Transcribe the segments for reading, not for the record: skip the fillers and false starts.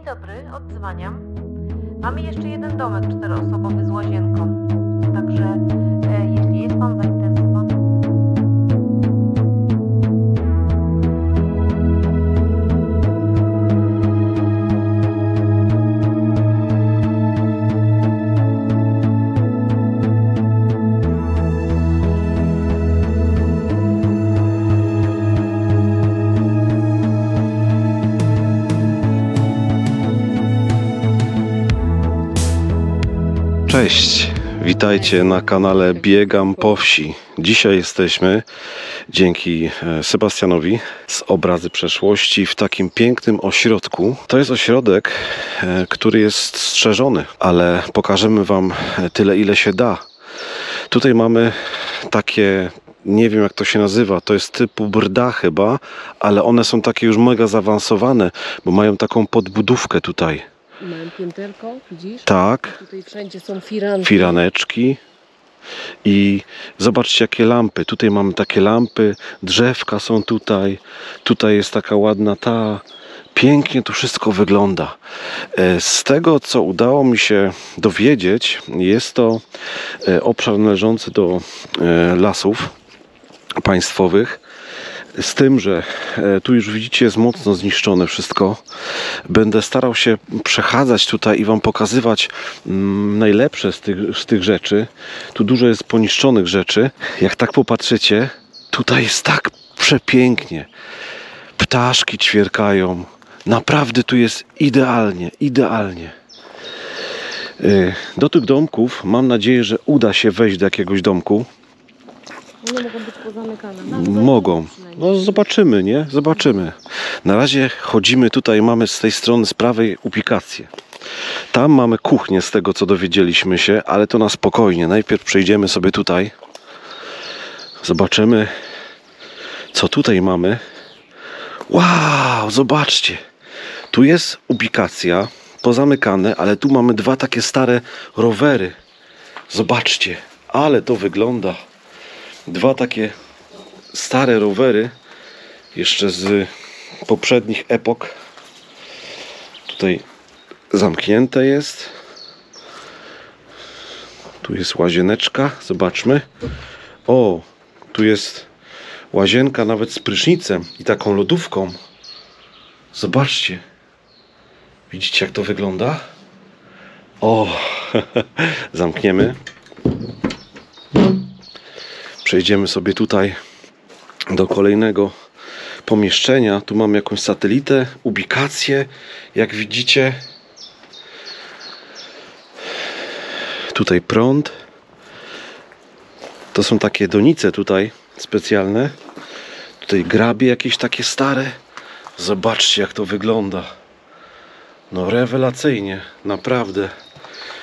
dobry, odzwaniam. Mamy jeszcze jeden domek 4-osobowy z łazienką. Także jeśli jest Pan zainteresowany... Cześć, witajcie na kanale Biegam po wsi. Dzisiaj jesteśmy, dzięki Sebastianowi, z Obrazy Przeszłości w takim pięknym ośrodku. To jest ośrodek, który jest strzeżony, ale pokażemy Wam tyle, ile się da. Tutaj mamy takie, nie wiem jak to się nazywa, to jest typu brda chyba, ale one są takie już mega zaawansowane, bo mają taką podbudówkę tutaj. Mają pięterko, widzisz? Tak. Tutaj wszędzie są firanki. Firaneczki. I zobaczcie jakie lampy. Tutaj mamy takie lampy, drzewka są tutaj. Tutaj jest taka ładna ta. Pięknie to wszystko wygląda. Z tego co udało mi się dowiedzieć, jest to obszar należący do lasów państwowych. Z tym, że tu już widzicie jest mocno zniszczone wszystko. Będę starał się przechadzać tutaj i Wam pokazywać najlepsze z tych rzeczy. Tu dużo jest poniszczonych rzeczy. Jak tak popatrzycie, tutaj jest tak przepięknie. Ptaszki ćwierkają. Naprawdę tu jest idealnie, idealnie. Do tych domków mam nadzieję, że uda się wejść do jakiegoś domku. One mogą być pozamykane. Mogą. No zobaczymy, nie? Zobaczymy. Na razie chodzimy tutaj, mamy z tej strony z prawej ubikację. Tam mamy kuchnię z tego co dowiedzieliśmy się, ale to na spokojnie. Najpierw przejdziemy sobie tutaj. Zobaczymy co tutaj mamy. Wow, zobaczcie. Tu jest ubikacja, pozamykane, ale tu mamy dwa takie stare rowery. Zobaczcie, ale to wygląda. Dwa takie stare rowery, jeszcze z poprzednich epok. Tutaj zamknięte jest. Tu jest łazieneczka, zobaczmy. O, tu jest łazienka nawet z prysznicem i taką lodówką. Zobaczcie. Widzicie jak to wygląda? O, zamkniemy. Przejdziemy sobie tutaj do kolejnego pomieszczenia. Tu mamy jakąś satelitę, ubikację. Jak widzicie, tutaj prąd. To są takie donice tutaj specjalne. Tutaj grabie jakieś takie stare. Zobaczcie jak to wygląda. No rewelacyjnie, naprawdę.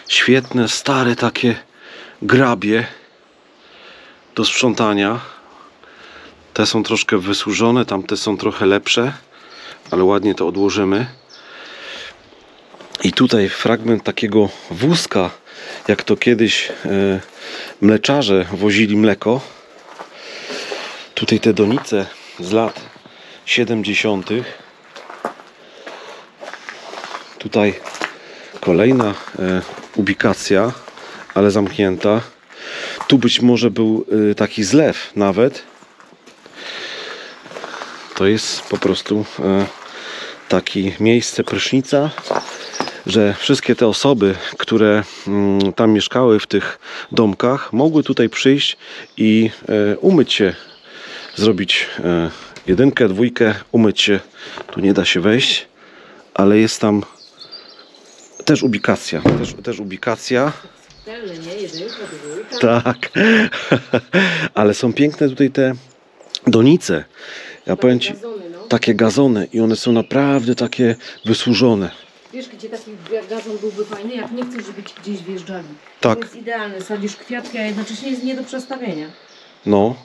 Świetne, stare takie grabie do sprzątania. Te są troszkę wysłużone, tamte są trochę lepsze, ale ładnie to odłożymy. I tutaj fragment takiego wózka, jak to kiedyś mleczarze wozili mleko. Tutaj te donice z lat 70. Tutaj kolejna ubikacja, ale zamknięta. Tu być może był taki zlew nawet. To jest po prostu takie miejsce prysznica, że wszystkie te osoby, które tam mieszkały w tych domkach, mogły tutaj przyjść i umyć się, zrobić jedynkę, dwójkę, umyć się. Tu nie da się wejść, ale jest tam też ubikacja. Też ubikacja. Tak, ale są piękne tutaj te donice. Ja powiem Ci, takie gazony i one są naprawdę takie wysłużone. Wiesz, gdzie taki gazon byłby fajny? Jak nie chcesz, żeby ci gdzieś wjeżdżali. Tak. To jest idealne, sadzisz kwiatki, a jednocześnie jest nie do przestawienia. No.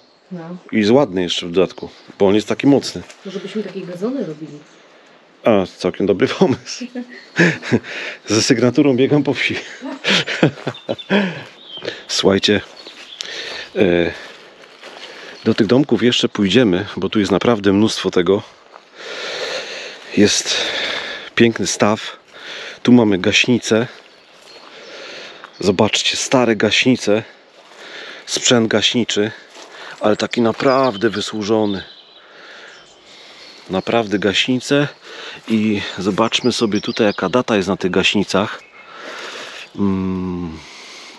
I jest ładny jeszcze w dodatku, bo on jest taki mocny. To żebyśmy takie gazony robili. A, całkiem dobry pomysł. Ze sygnaturą Biegam po wsi. Słuchajcie, do tych domków jeszcze pójdziemy, bo tu jest naprawdę mnóstwo tego. Jest piękny staw, Tu mamy gaśnicę. Zobaczcie, stare gaśnice. Sprzęt gaśniczy, ale taki naprawdę wysłużony. Naprawdę gaśnice. I zobaczmy sobie tutaj, jaka data jest na tych gaśnicach.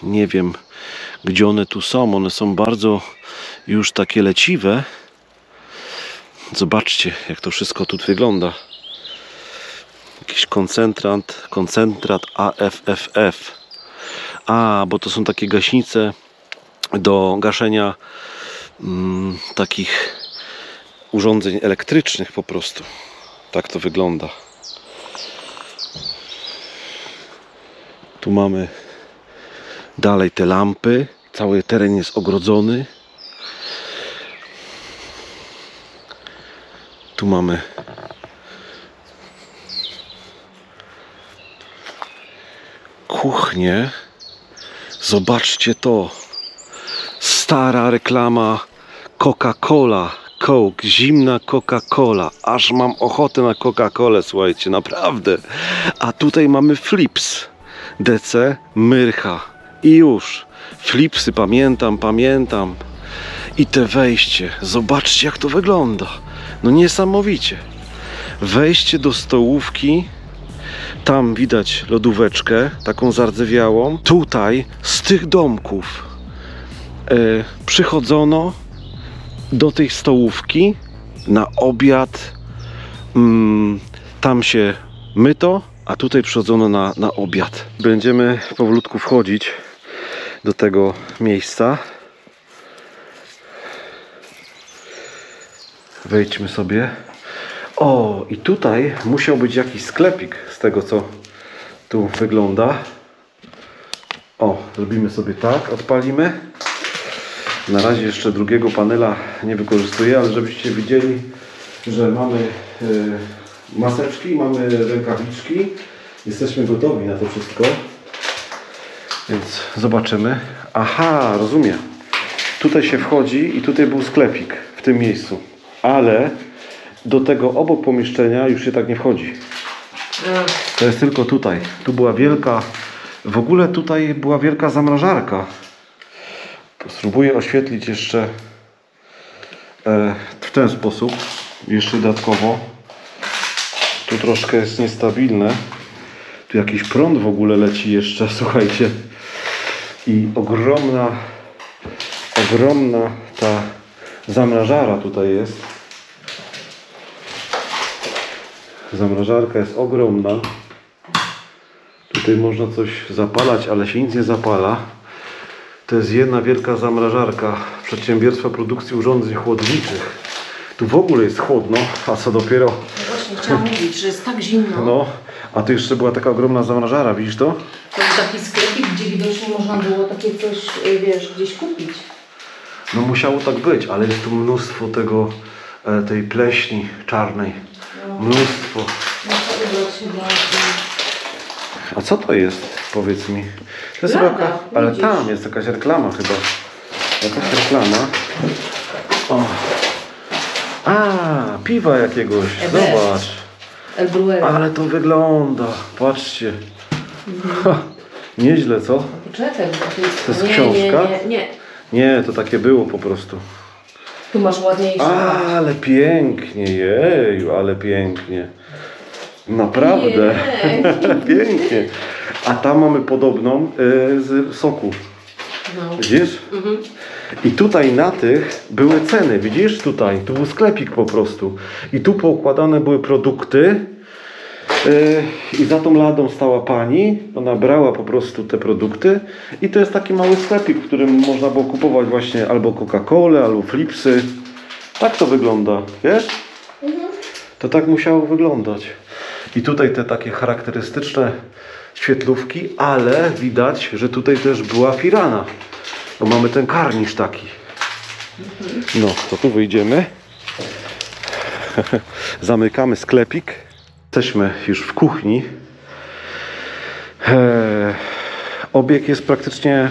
Nie wiem, gdzie one tu są. One są bardzo już takie leciwe. Zobaczcie, jak to wszystko tu wygląda. Jakiś koncentrat AFFF. Bo to są takie gaśnice do gaszenia takich urządzeń elektrycznych po prostu. Tak to wygląda. Tu mamy dalej te lampy. Cały teren jest ogrodzony. Tu mamy kuchnię. Zobaczcie to. Stara reklama Coca-Cola. Coke, zimna Coca-Cola. Aż mam ochotę na Coca-Colę, słuchajcie, naprawdę. A tutaj mamy Philips. DC Myrcha. I już. Philipsy pamiętam. I te wejście. Zobaczcie, jak to wygląda. No niesamowicie. Wejście do stołówki. Tam widać lodóweczkę, taką zardzewiałą. Tutaj z tych domków przychodzono do tej stołówki na obiad. Tam się myto, a tutaj przychodzono na obiad. Będziemy powolutku wchodzić do tego miejsca. Wejdźmy sobie. O, i tutaj musiał być jakiś sklepik z tego, co tu wygląda. O, zrobimy sobie tak, odpalimy. Na razie jeszcze drugiego panela nie wykorzystuję, ale żebyście widzieli, że mamy maseczki, mamy rękawiczki. Jesteśmy gotowi na to wszystko. Więc zobaczymy. Aha, rozumiem. Tutaj się wchodzi i tutaj był sklepik w tym miejscu. Ale do tego obok pomieszczenia już się tak nie wchodzi. To jest tylko tutaj. Tu była wielka... W ogóle tutaj była wielka zamrażarka. Spróbuję oświetlić jeszcze w ten sposób. Jeszcze dodatkowo. Tu troszkę jest niestabilne. Tu jakiś prąd w ogóle leci jeszcze, słuchajcie. I ogromna ta zamrażara tutaj jest. Zamrażarka jest ogromna. Tutaj można coś zapalać, ale się nic nie zapala. To jest jedna wielka zamrażarka Przedsiębiorstwa Produkcji Urządzeń Chłodniczych. Tu w ogóle jest chłodno, a co dopiero... Ja właśnie chciałam mówić, że jest tak zimno. No, a tu jeszcze była taka ogromna zamrażara, widzisz to? To jest taki sklepik, gdzie widocznie można było takie coś, wiesz, gdzieś kupić. No musiało tak być, ale jest tu mnóstwo tej pleśni czarnej. No. Mnóstwo. A co to jest? Powiedz mi. To jest Lada, ale widzisz? tam jest jakaś reklama chyba. Jakaś reklama. O. Piwa jakiegoś. Zobacz. El Bruel. Ale to wygląda. Patrzcie. Ha, nieźle, co? Poczekaj, To jest książka? Nie. Nie, to takie było po prostu. Tu masz ładniejsze. Ale pięknie, jeju, ale pięknie. Naprawdę. Pięknie. A tam mamy podobną z soku. No. Widzisz? Mhm. I tutaj na tych były ceny. Widzisz? Tutaj. Tu był sklepik po prostu. I tu poukładane były produkty. I za tą ladą stała pani. Ona brała po prostu te produkty. I to jest taki mały sklepik, w którym można było kupować właśnie albo Coca-Colę, albo Philipsy. Tak to wygląda. Wiesz? Mhm. To tak musiało wyglądać. I tutaj te takie charakterystyczne świetlówki, ale widać, że tutaj też była firana. Bo mamy ten karnisz taki. No, to tu wyjdziemy. Zamykamy sklepik. Jesteśmy już w kuchni. Obieg jest praktycznie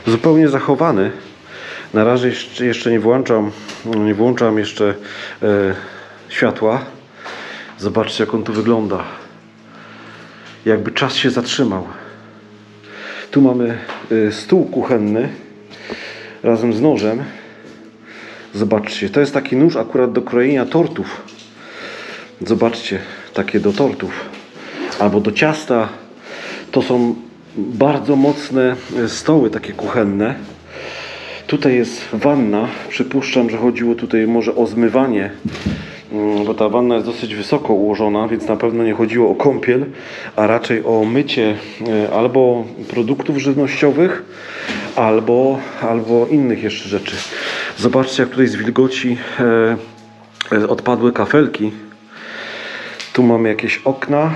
zupełnie zachowany. Na razie jeszcze nie włączam jeszcze światła. Zobaczcie, jak on tu wygląda. Jakby czas się zatrzymał. Tu mamy stół kuchenny razem z nożem. Zobaczcie, to jest taki nóż akurat do krojenia tortów. Zobaczcie, takie do tortów albo do ciasta. To są bardzo mocne stoły takie kuchenne. Tutaj jest wanna. Przypuszczam, że chodziło tutaj może o zmywanie, bo ta wanna jest dosyć wysoko ułożona, więc na pewno nie chodziło o kąpiel, a raczej o mycie albo produktów żywnościowych, albo innych jeszcze rzeczy. Zobaczcie, jak tutaj z wilgoci odpadły kafelki. Tu mamy jakieś okna,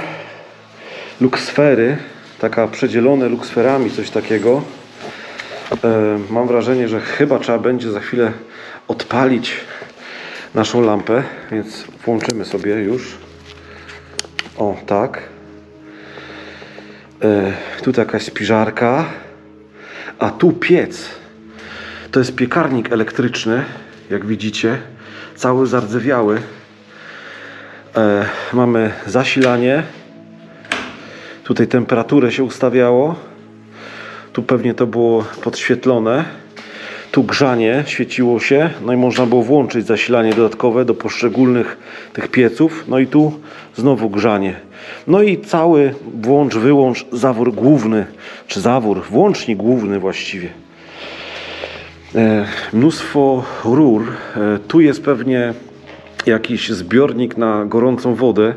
luksfery, taka przedzielone luksferami, coś takiego. Mam wrażenie, że chyba trzeba będzie za chwilę odpalić naszą lampę, więc włączymy sobie już. O, tak. Tutaj jakaś spiżarka, a tu piec. To jest piekarnik elektryczny, jak widzicie, cały zardzewiały. Mamy zasilanie. Tutaj temperaturę się ustawiało. Tu pewnie to było podświetlone. Tu grzanie świeciło się. No i można było włączyć zasilanie dodatkowe do poszczególnych tych pieców. No i tu znowu grzanie. No i cały włącz, wyłącz, zawór główny, czy zawór, włącznik główny właściwie. Mnóstwo rur. Tu jest pewnie jakiś zbiornik na gorącą wodę.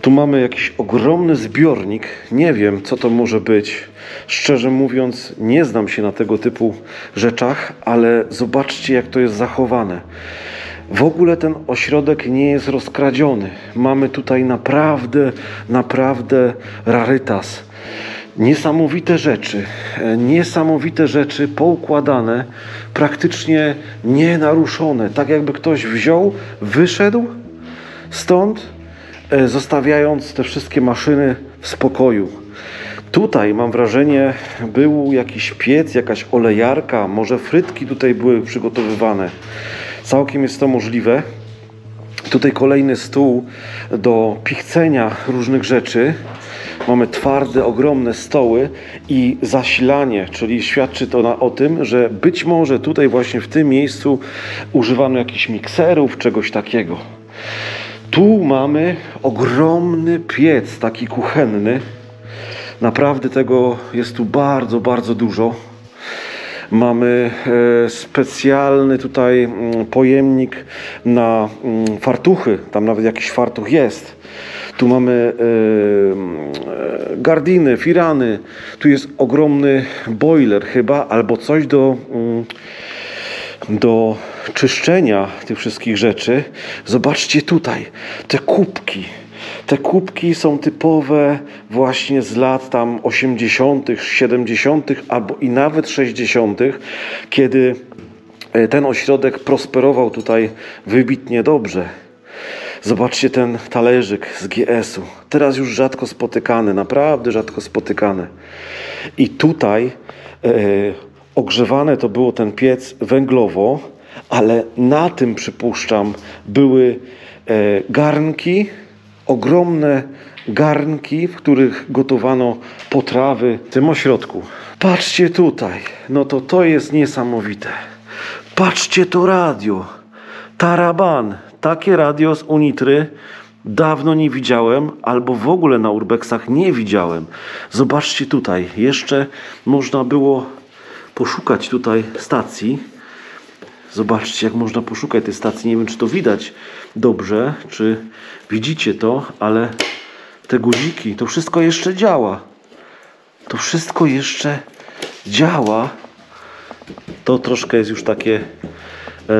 Tu mamy jakiś ogromny zbiornik. Nie wiem, co to może być. Szczerze mówiąc, nie znam się na tego typu rzeczach, ale zobaczcie, jak to jest zachowane. W ogóle ten ośrodek nie jest rozkradziony. Mamy tutaj naprawdę rarytas. Niesamowite rzeczy poukładane, praktycznie nienaruszone. Tak jakby ktoś wziął, wyszedł stąd, zostawiając te wszystkie maszyny w spokoju. Tutaj mam wrażenie, był jakiś piec, jakaś olejarka, może frytki tutaj były przygotowywane. Całkiem jest to możliwe. Tutaj kolejny stół do pichcenia różnych rzeczy. Mamy twarde, ogromne stoły i zasilanie, czyli świadczy to o tym, że być może tutaj właśnie w tym miejscu używano jakichś mikserów, czegoś takiego. Tu mamy ogromny piec, taki kuchenny. Naprawdę tego jest tu bardzo dużo. Mamy specjalny tutaj pojemnik na fartuchy. Tam nawet jakiś fartuch jest. Tu mamy gardiny, firany. Tu jest ogromny boiler chyba, albo coś do czyszczenia tych wszystkich rzeczy. Zobaczcie tutaj, te kubki. Te kubki są typowe właśnie z lat tam 80., 70., albo i nawet 60., kiedy ten ośrodek prosperował tutaj wybitnie dobrze. Zobaczcie ten talerzyk z GS-u. Teraz już rzadko spotykany, naprawdę rzadko spotykany. I tutaj ogrzewane to było ten piec węglowo, ale na tym, przypuszczam, były garnki, ogromne garnki, w których gotowano potrawy w tym ośrodku. Patrzcie tutaj, no to jest niesamowite. Patrzcie to radio, Taraban, takie radio z Unitry dawno nie widziałem, albo w ogóle na urbexach nie widziałem. Zobaczcie tutaj, jeszcze można było poszukać tutaj stacji. Zobaczcie, jak można poszukać tej stacji. Nie wiem, czy to widać dobrze, czy widzicie to, ale te guziki, to wszystko jeszcze działa. To wszystko jeszcze działa. To troszkę jest już takie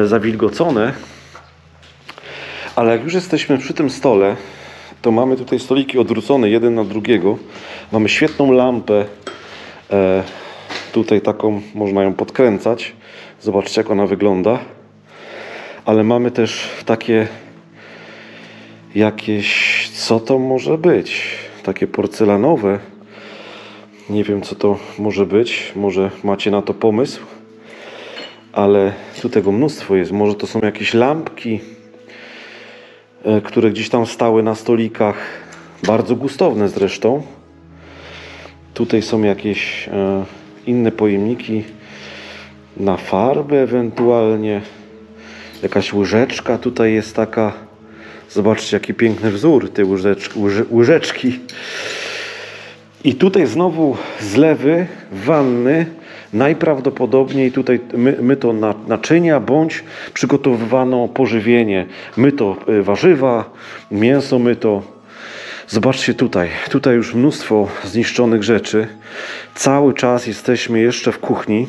zawilgocone. Ale jak już jesteśmy przy tym stole, to mamy tutaj stoliki odwrócone jeden na drugiego. Mamy świetną lampę. Tutaj taką, można ją podkręcać. Zobaczcie, jak ona wygląda. Ale mamy też takie jakieś, co to może być? Takie porcelanowe. Nie wiem, co to może być. Może macie na to pomysł. Ale tu tego mnóstwo jest. Może to są jakieś lampki, które gdzieś tam stały na stolikach. Bardzo gustowne zresztą. Tutaj są jakieś inne pojemniki na farbę ewentualnie. Jakaś łyżeczka tutaj jest taka. Zobaczcie, jaki piękny wzór tej łyżeczki. I tutaj znowu zlewy wanny. Najprawdopodobniej tutaj myto naczynia bądź przygotowywano pożywienie. Myto warzywa, mięso myto. Zobaczcie tutaj. Tutaj już mnóstwo zniszczonych rzeczy. Cały czas jesteśmy jeszcze w kuchni.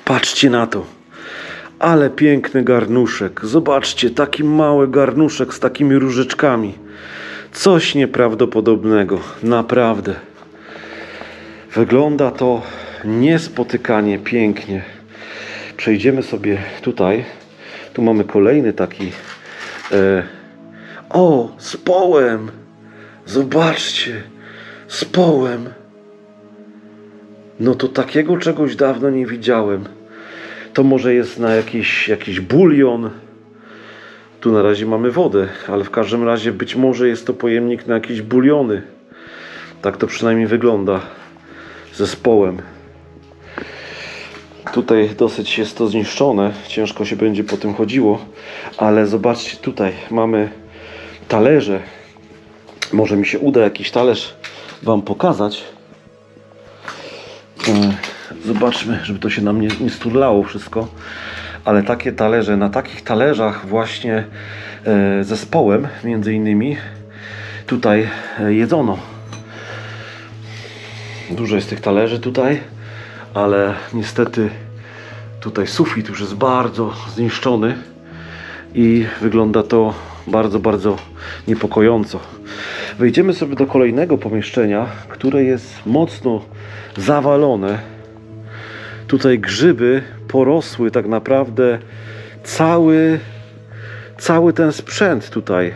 Patrzcie na to. Ale piękny garnuszek. Zobaczcie, taki mały garnuszek z takimi różyczkami. Coś nieprawdopodobnego. Naprawdę. Wygląda to niespotykanie pięknie. Przejdziemy sobie tutaj. Tu mamy kolejny taki. O, z połem. Zobaczcie. Z połem. No to takiego czegoś dawno nie widziałem. To może jest na jakiś bulion. Tu na razie mamy wodę, ale w każdym razie być może jest to pojemnik na jakieś buliony. Tak to przynajmniej wygląda. Zespołem. Tutaj dosyć jest to zniszczone. Ciężko się będzie po tym chodziło. Ale zobaczcie, tutaj mamy talerze. Może mi się uda jakiś talerz wam pokazać. Zobaczmy, żeby to się nam nie sturlało wszystko. Ale takie talerze, na takich talerzach właśnie zespołem między innymi tutaj jedzono. Dużo jest tych talerzy tutaj, ale niestety tutaj sufit już jest bardzo zniszczony i wygląda to bardzo, bardzo niepokojąco. Wejdziemy sobie do kolejnego pomieszczenia, które jest mocno zawalone. Tutaj grzyby porosły tak naprawdę cały ten sprzęt tutaj.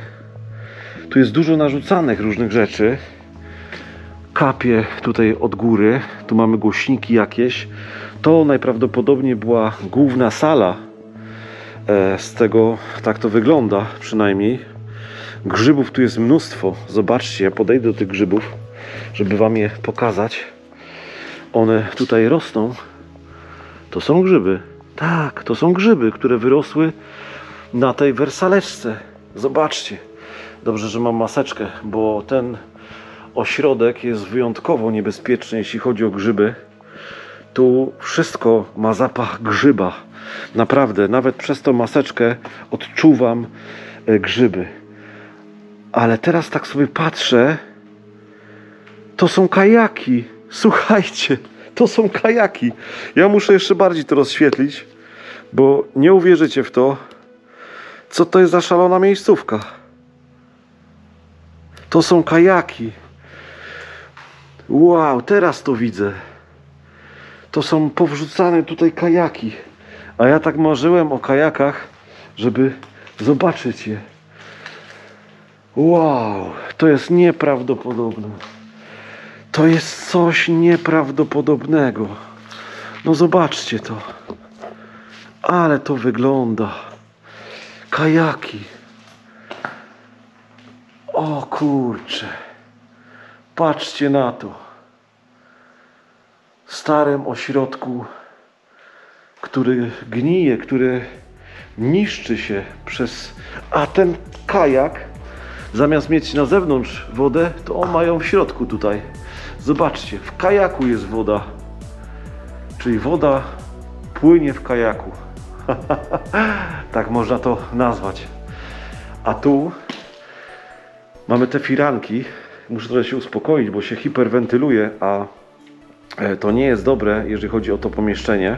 Tu jest dużo narzucanych różnych rzeczy. Kapie tutaj od góry. Tu mamy głośniki jakieś. To najprawdopodobniej była główna sala. Z tego tak to wygląda przynajmniej. Grzybów tu jest mnóstwo. Zobaczcie, ja podejdę do tych grzybów, żeby wam je pokazać. One tutaj rosną. To są grzyby. Tak, to są grzyby, które wyrosły na tej wersaleczce. Zobaczcie. Dobrze, że mam maseczkę, bo ten ośrodek jest wyjątkowo niebezpieczny, jeśli chodzi o grzyby. Tu wszystko ma zapach grzyba. Naprawdę, nawet przez tą maseczkę odczuwam grzyby. Ale teraz tak sobie patrzę. To są kajaki. Słuchajcie, to są kajaki. Ja muszę jeszcze bardziej to rozświetlić, bo nie uwierzycie w to, co to jest za szalona miejscówka. To są kajaki. Wow, teraz to widzę. To są powrzucane tutaj kajaki. A ja tak marzyłem o kajakach, żeby zobaczyć je. Wow, to jest nieprawdopodobne. To jest coś nieprawdopodobnego. No zobaczcie to. Ale to wygląda. Kajaki. O kurczę. Patrzcie na to. W starym ośrodku, który gnije, który niszczy się przez... A ten kajak, zamiast mieć na zewnątrz wodę, to on mają w środku tutaj. Zobaczcie, w kajaku jest woda. Czyli woda płynie w kajaku. Tak można to nazwać. A tu mamy te firanki. Muszę trochę się uspokoić, bo się hiperwentyluje, a to nie jest dobre, jeżeli chodzi o to pomieszczenie,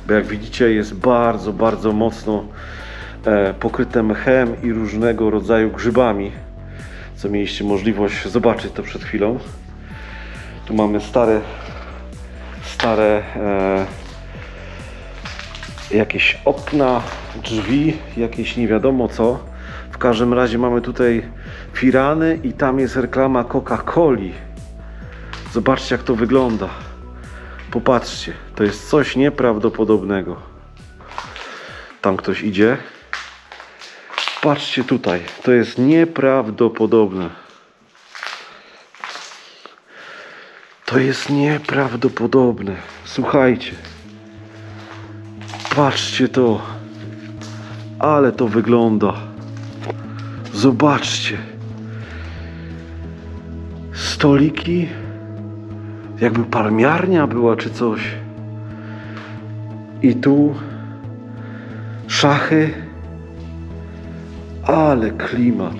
bo jak widzicie jest bardzo, bardzo mocno pokryte mchem i różnego rodzaju grzybami, co mieliście możliwość zobaczyć to przed chwilą. Tu mamy stare jakieś okna, drzwi, jakieś nie wiadomo co. W każdym razie mamy tutaj firany i tam jest reklama Coca-Coli. Zobaczcie, jak to wygląda. Popatrzcie, to jest coś nieprawdopodobnego. Tam ktoś idzie. Patrzcie tutaj, to jest nieprawdopodobne. To jest nieprawdopodobne. Słuchajcie. Patrzcie to. Ale to wygląda. Zobaczcie. Stoliki. Jakby palmiarnia była czy coś. I tu szachy. Ale klimat.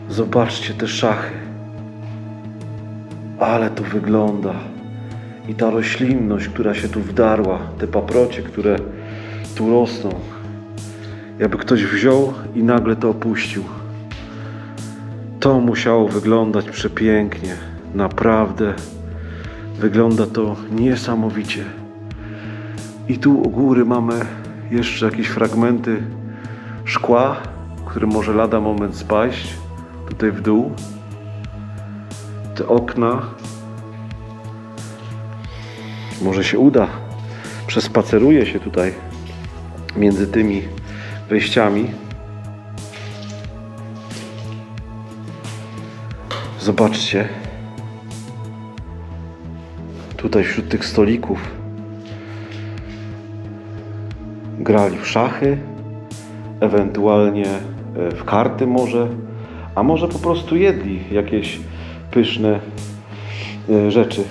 Zobaczcie te szachy. Ale to wygląda. I ta roślinność, która się tu wdarła. Te paprocie, które tu rosną. Jakby ktoś wziął i nagle to opuścił. To musiało wyglądać przepięknie. Naprawdę. Wygląda to niesamowicie. I tu u góry mamy jeszcze jakieś fragmenty szkła, które może lada moment spaść. Tutaj w dół. Te okna. Może się uda. Przespaceruję się tutaj między tymi wejściami. Zobaczcie. Tutaj wśród tych stolików grali w szachy, ewentualnie w karty może, a może po prostu jedli jakieś pyszne rzeczy.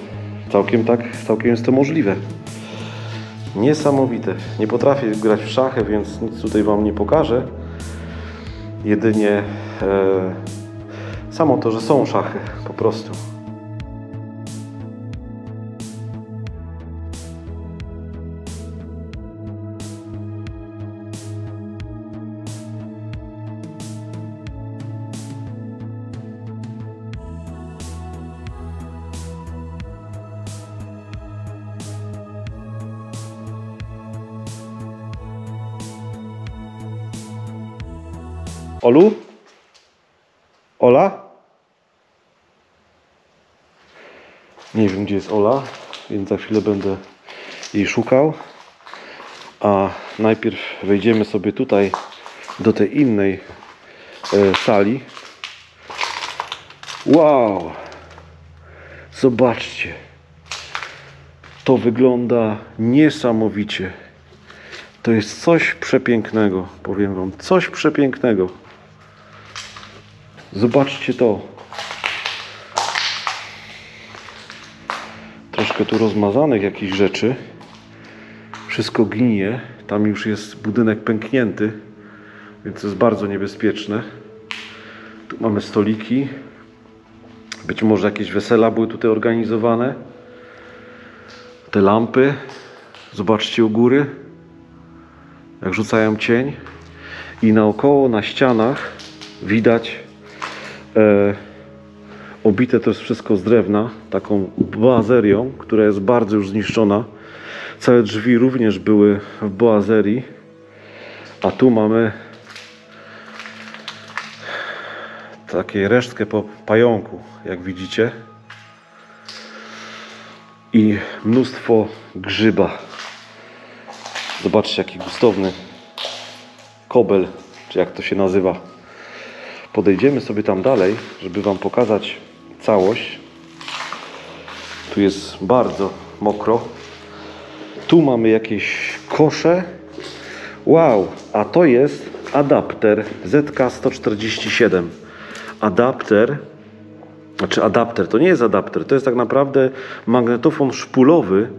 Całkiem jest to możliwe. Niesamowite. Nie potrafię grać w szachy, więc nic tutaj wam nie pokażę. Jedynie samo to, że są szachy, po prostu. Olu? Ola? Nie wiem, gdzie jest Ola, więc za chwilę będę jej szukał. A najpierw wejdziemy sobie tutaj do tej innej sali. Wow! Zobaczcie. To wygląda niesamowicie. To jest coś przepięknego, powiem wam. Coś przepięknego. Zobaczcie to. Troszkę tu rozmazanych jakichś rzeczy. Wszystko gnije. Tam już jest budynek pęknięty, więc to jest bardzo niebezpieczne. Tu mamy stoliki. Być może jakieś wesela były tutaj organizowane. Te lampy. Zobaczcie u góry, jak rzucają cień. I naokoło, na ścianach widać obite to jest wszystko z drewna, taką boazerią, która jest bardzo już zniszczona. Całe drzwi również były w boazerii. A tu mamy takie resztkę po pająku, jak widzicie. I mnóstwo grzyba. Zobaczcie, jaki gustowny kobel, czy jak to się nazywa. Podejdziemy sobie tam dalej, żeby wam pokazać całość. Tu jest bardzo mokro. Tu mamy jakieś kosze. Wow, a to jest adapter ZK147. Adapter, to nie jest adapter, to jest tak naprawdę magnetofon szpulowy,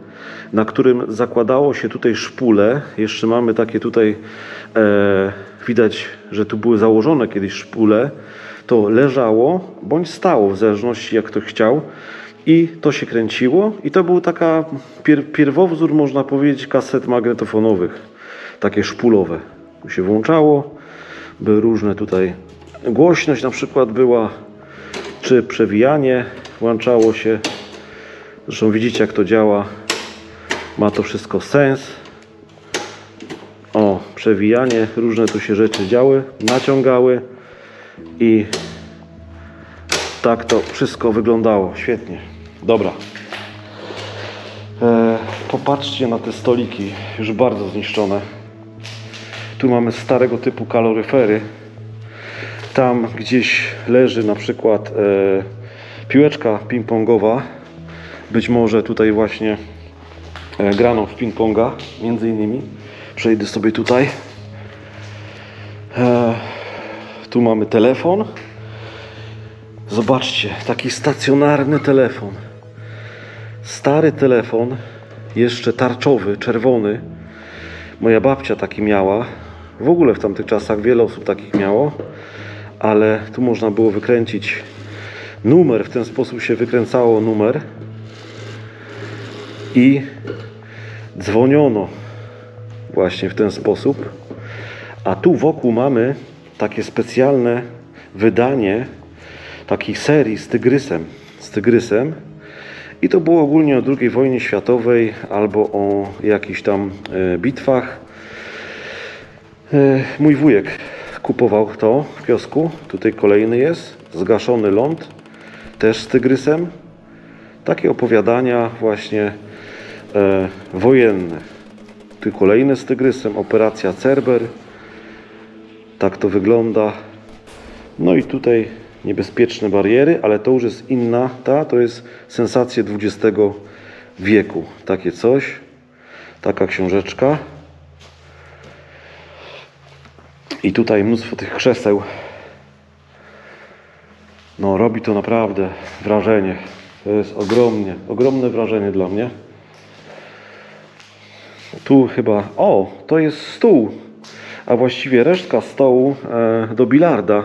na którym zakładało się tutaj szpule. Jeszcze mamy takie tutaj, widać, że tu były założone kiedyś szpule. To leżało, bądź stało, w zależności jak kto chciał. I to się kręciło. I to był taka pierwowzór, można powiedzieć, kaset magnetofonowych. Takie szpulowe. Tu się włączało. Były różne tutaj, głośność na przykład była, czy przewijanie włączało się. Zresztą widzicie, jak to działa. Ma to wszystko sens. O, przewijanie, różne tu się rzeczy działy, naciągały i tak to wszystko wyglądało. Świetnie. Dobra. Popatrzcie na te stoliki, już bardzo zniszczone. Tu mamy starego typu kaloryfery. Tam gdzieś leży na przykład piłeczka ping-pongowa. Być może tutaj właśnie grano w ping-ponga, między innymi. Przejdę sobie tutaj. Tu mamy telefon. Zobaczcie, taki stacjonarny telefon. Stary telefon, jeszcze tarczowy, czerwony. Moja babcia taki miała. W ogóle w tamtych czasach wiele osób takich miało. Ale tu można było wykręcić numer. W ten sposób się wykręcało numer. I dzwoniono właśnie w ten sposób. A tu wokół mamy takie specjalne wydanie takiej serii z tygrysem. I to było ogólnie o II wojnie światowej albo o jakichś tam bitwach. Mój wujek kupował to w kiosku. Tutaj kolejny jest. Zgaszony ląd. Też z tygrysem. Takie opowiadania właśnie wojenne. Tu kolejny z tygrysem. Operacja Cerber. Tak to wygląda. No i tutaj niebezpieczne bariery, ale to już jest inna. To jest sensacje XX wieku. Takie coś. Taka książeczka. I tutaj mnóstwo tych krzeseł. No, robi to naprawdę wrażenie. To jest ogromne wrażenie dla mnie. Tu chyba... O, to jest stół. A właściwie resztka stołu do bilarda.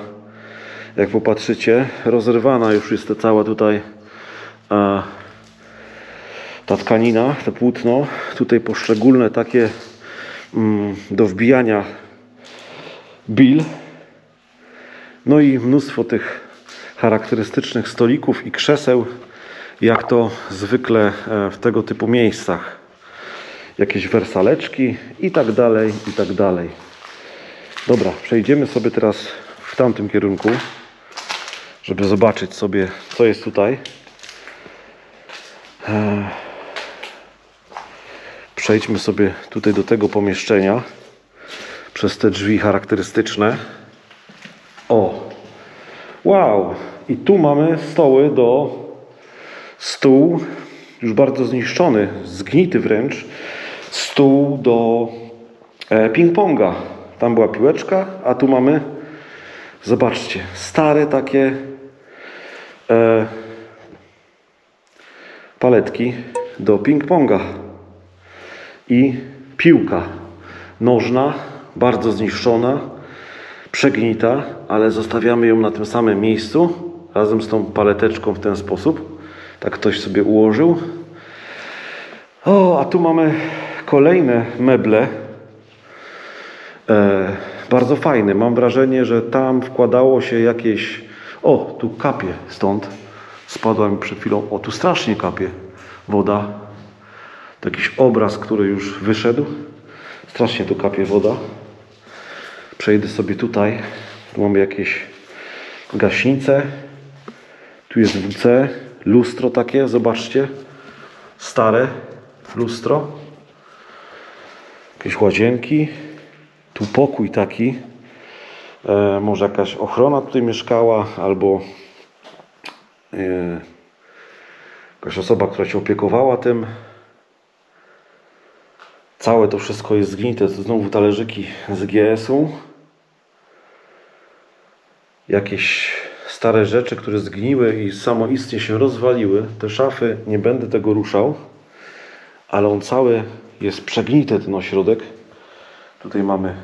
Jak popatrzycie, rozrywana już jest ta cała tutaj ta tkanina, to płótno. Tutaj poszczególne takie do wbijania bil. No i mnóstwo tych charakterystycznych stolików i krzeseł, jak to zwykle w tego typu miejscach. Jakieś wersaleczki i tak dalej, i tak dalej. Dobra, przejdziemy sobie teraz w tamtym kierunku, żeby zobaczyć sobie, co jest tutaj. Przejdźmy sobie tutaj do tego pomieszczenia przez te drzwi charakterystyczne. O! Wow! I tu mamy stoły stół już bardzo zniszczony, zgnity wręcz. Stół do ping-ponga. Tam była piłeczka, a tu mamy, zobaczcie, stare takie paletki do ping-ponga. I piłka nożna, bardzo zniszczona, przegnita, ale zostawiamy ją na tym samym miejscu, razem z tą paleteczką w ten sposób. Tak ktoś sobie ułożył. O, a tu mamy kolejne meble. Bardzo fajne. Mam wrażenie, że tam wkładało się jakieś... O, tu kapie stąd. Spadła mi przed chwilą. O, tu strasznie kapie woda. To jakiś obraz, który już wyszedł. Strasznie tu kapie woda. Przejdę sobie tutaj. Tu mamy jakieś gaśnice. Tu jest WC. Lustro takie, zobaczcie. Stare lustro. Jakieś łazienki. Tu pokój taki. Może jakaś ochrona tutaj mieszkała, albo jakaś osoba, która się opiekowała tym. Całe to wszystko jest zgnite. To znowu talerzyki z GS-u. Jakieś stare rzeczy, które zgniły i samoistnie się rozwaliły. Te szafy, nie będę tego ruszał, ale on cały jest przegnity, ten ośrodek. Tutaj mamy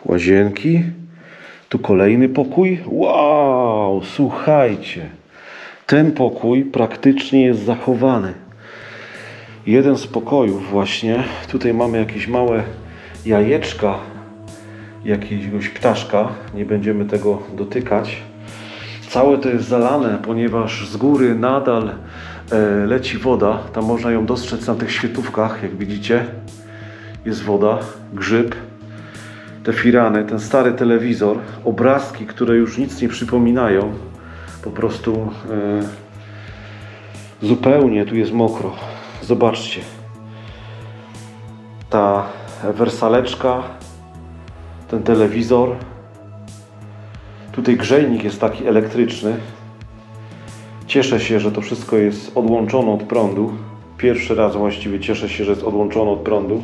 łazienki. Tu kolejny pokój. Wow, słuchajcie. Ten pokój praktycznie jest zachowany. Jeden z pokojów właśnie. Tutaj mamy jakieś małe jajeczka jakiegoś ptaszka. Nie będziemy tego dotykać. Całe to jest zalane, ponieważ z góry nadal leci woda. Tam można ją dostrzec na tych świetlówkach, jak widzicie. Jest woda, grzyb, te firany, ten stary telewizor, obrazki, które już nic nie przypominają. Po prostu zupełnie tu jest mokro. Zobaczcie. Ta wersaleczka, ten telewizor. Tutaj grzejnik jest taki elektryczny. Cieszę się, że to wszystko jest odłączone od prądu. Pierwszy raz właściwie cieszę się, że jest odłączone od prądu.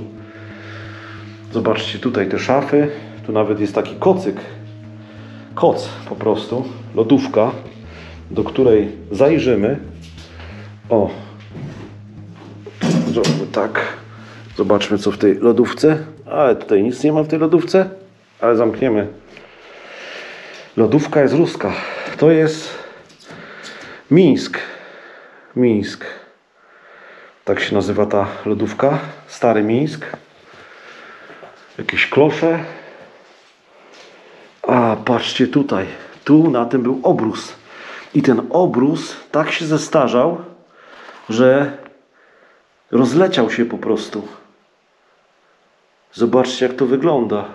Zobaczcie tutaj te szafy. Tu nawet jest taki kocyk. Koc po prostu. Lodówka, do której zajrzymy. O. Zrobimy tak. Zobaczmy, co w tej lodówce. Ale tutaj nic nie ma w tej lodówce. Ale zamkniemy. Lodówka jest ruska. To jest Mińsk. Mińsk. Tak się nazywa ta lodówka. Stary Mińsk. Jakieś klosze. A patrzcie tutaj. Tu na tym był obrus. I ten obrus tak się zestarzał, że rozleciał się po prostu. Zobaczcie, jak to wygląda.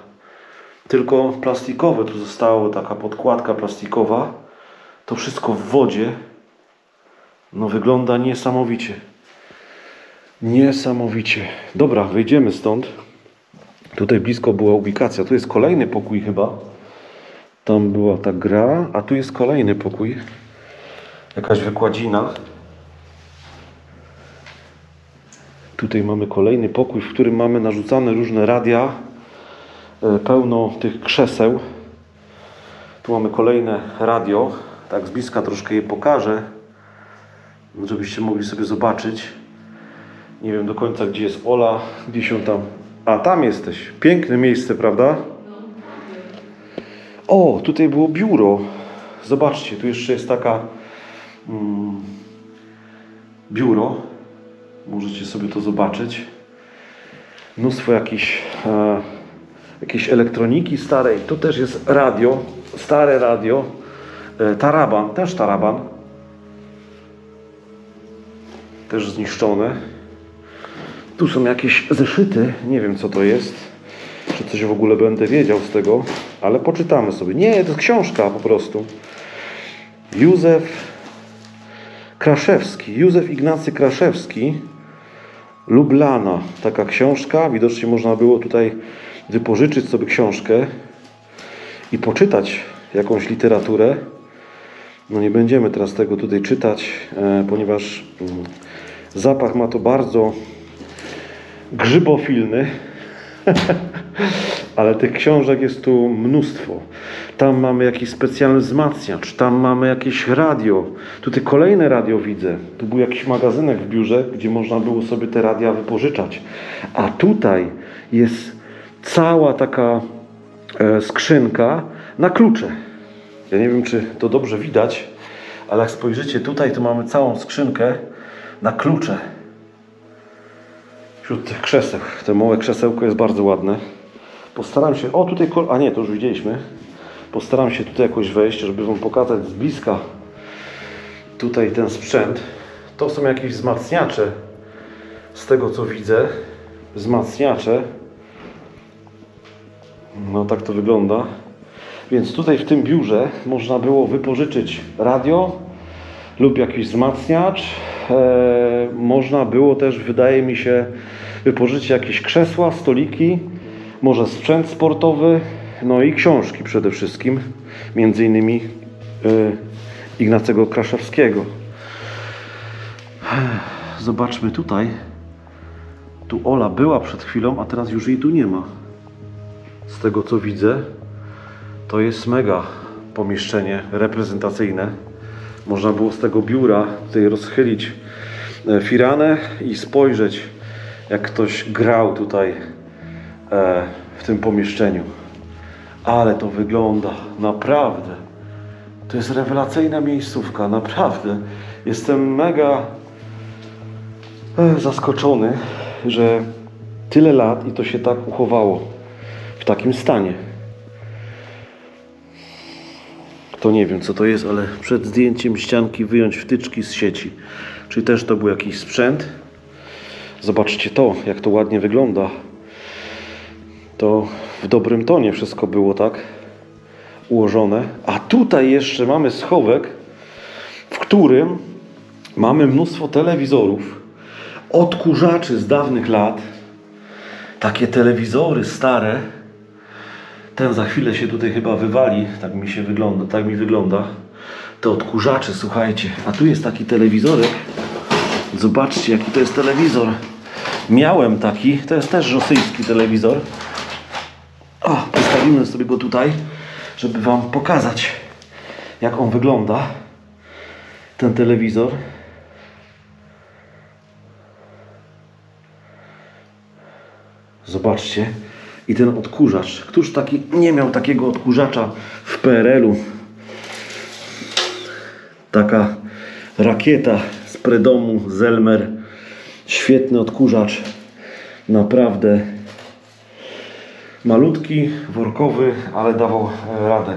Tylko plastikowe tu zostało, taka podkładka plastikowa. To wszystko w wodzie. No wygląda niesamowicie. Niesamowicie. Dobra, wyjdziemy stąd. Tutaj blisko była ubikacja. Tu jest kolejny pokój chyba. Tam była ta gra, a tu jest kolejny pokój. Jakaś wykładzina. Tutaj mamy kolejny pokój, w którym mamy narzucane różne radia. Pełno tych krzeseł. Tu mamy kolejne radio. Tak z bliska troszkę je pokażę, żebyście mogli sobie zobaczyć. Nie wiem do końca, gdzie jest Ola. Gdzie się tam... A, tam jesteś. Piękne miejsce, prawda? O, tutaj było biuro. Zobaczcie, tu jeszcze jest taka biuro. Możecie sobie to zobaczyć. Mnóstwo jakiejś elektroniki starej. Tu też jest radio. Stare radio. Taraban. Też taraban. Też zniszczone. Tu są jakieś zeszyty. Nie wiem, co to jest. Czy coś w ogóle będę wiedział z tego. Ale poczytamy sobie. Nie, to jest książka po prostu. Józef Kraszewski. Józef Ignacy Kraszewski. Lublana. Taka książka. Widocznie można było tutaj wypożyczyć sobie książkę i poczytać jakąś literaturę. No nie będziemy teraz tego tutaj czytać, ponieważ zapach ma to bardzo grzybofilny. Ale tych książek jest tu mnóstwo. Tam mamy jakiś specjalny wzmacniacz, tam mamy jakieś radio. Tutaj kolejne radio widzę. Tu był jakiś magazynek w biurze, gdzie można było sobie te radia wypożyczać. A tutaj jest cała taka skrzynka na klucze. Ja nie wiem, czy to dobrze widać, ale jak spojrzycie tutaj, to mamy całą skrzynkę na klucze. Wśród tych krzeseł. To małe krzesełko jest bardzo ładne. Postaram się... O, tutaj... A nie, to już widzieliśmy. Postaram się tutaj jakoś wejść, żeby wam pokazać z bliska tutaj ten sprzęt. To są jakieś wzmacniacze. Z tego, co widzę. Wzmacniacze. No, tak to wygląda. Więc tutaj w tym biurze można było wypożyczyć radio lub jakiś wzmacniacz. Można było też, wydaje mi się, wypożyczyć jakieś krzesła, stoliki, może sprzęt sportowy, no i książki przede wszystkim, między innymi Ignacego Kraszewskiego. Zobaczmy tutaj. Tu Ola była przed chwilą, a teraz już jej tu nie ma. Z tego, co widzę, to jest mega pomieszczenie reprezentacyjne. Można było z tego biura tutaj rozchylić firanę i spojrzeć, jak ktoś grał tutaj w tym pomieszczeniu. Ale to wygląda naprawdę. To jest rewelacyjna miejscówka, naprawdę. Jestem mega zaskoczony, że tyle lat i to się tak uchowało w takim stanie. To nie wiem, co to jest, ale przed zdjęciem ścianki wyjąć wtyczki z sieci. Czyli też to był jakiś sprzęt. Zobaczcie to, jak to ładnie wygląda. To w dobrym tonie wszystko było tak ułożone. A tutaj jeszcze mamy schowek, w którym mamy mnóstwo telewizorów, odkurzaczy z dawnych lat. Takie telewizory stare. Ten za chwilę się tutaj chyba wywali, tak mi wygląda. te odkurzacze, słuchajcie. A tu jest taki telewizorek. Zobaczcie, jaki to jest telewizor. Miałem taki, to jest też rosyjski telewizor. O, wystawimy sobie go tutaj, żeby wam pokazać, jak on wygląda. Ten telewizor. Zobaczcie. I ten odkurzacz. Któż taki nie miał takiego odkurzacza w PRL-u? Taka rakieta z Predomu, Zelmer. Świetny odkurzacz. Naprawdę. Malutki, workowy, ale dawał radę.